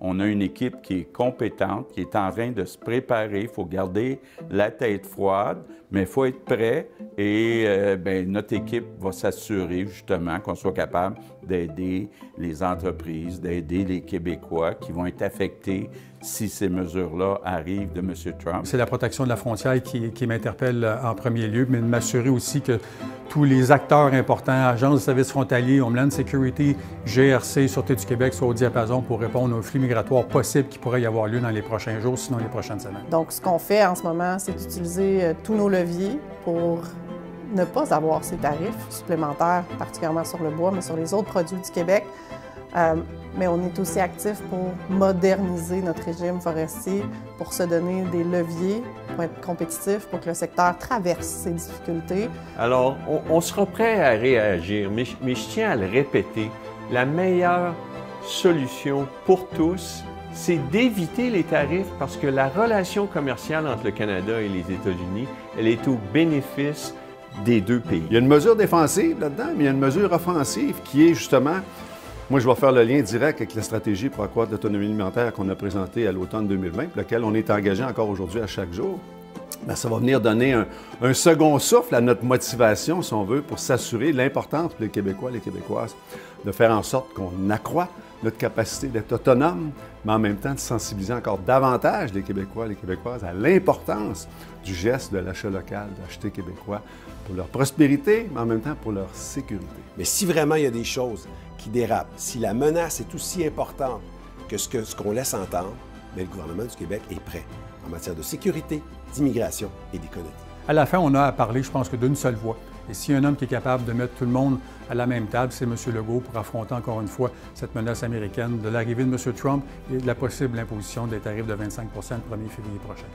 On a une équipe qui est compétente, qui est en train de se préparer. Il faut garder la tête froide, mais il faut être prêt. Et notre équipe va s'assurer justement qu'on soit capable d'aider les entreprises, d'aider les Québécois qui vont être affectés si ces mesures-là arrivent de M. Trump. C'est la protection de la frontière qui m'interpelle en premier lieu, mais de m'assurer aussi que tous les acteurs importants, Agence de services frontaliers, Homeland Security, GRC, Sûreté du Québec, soient au diapason pour répondre aux flux migratoires possibles qui pourraient y avoir lieu dans les prochains jours, sinon les prochaines semaines. Donc, ce qu'on fait en ce moment, c'est d'utiliser tous nos leviers pour ne pas avoir ces tarifs supplémentaires, particulièrement sur le bois, mais sur les autres produits du Québec. Mais on est aussi actif pour moderniser notre régime forestier, pour se donner des leviers, pour être compétitif, pour que le secteur traverse ces difficultés. Alors, on sera prêt à réagir, mais je tiens à le répéter, la meilleure solution pour tous, c'est d'éviter les tarifs parce que la relation commerciale entre le Canada et les États-Unis, elle est au bénéfice des deux pays. Il y a une mesure défensive là-dedans, mais il y a une mesure offensive qui est justement, moi je vais faire le lien direct avec la stratégie pour accroître l'autonomie alimentaire qu'on a présentée à l'automne 2020, pour laquelle on est engagé encore aujourd'hui à chaque jour. Bien, ça va venir donner un second souffle à notre motivation, si on veut, pour s'assurer l'importance pour les Québécois et les Québécoises de faire en sorte qu'on accroît notre capacité d'être autonome, mais en même temps de sensibiliser encore davantage les Québécois et les Québécoises à l'importance du geste de l'achat local, d'acheter québécois, pour leur prospérité, mais en même temps pour leur sécurité. Mais si vraiment il y a des choses qui dérapent, si la menace est aussi importante que ce qu'on laisse entendre, bien, le gouvernement du Québec est prêt en matière de sécurité, d'immigration et d'économie. À la fin, on a à parler, je pense, que d'une seule voix. Et s'il y a un homme qui est capable de mettre tout le monde à la même table, c'est M. Legault pour affronter encore une fois cette menace américaine de l'arrivée de M. Trump et de la possible imposition des tarifs de 25 % le 1er février prochain.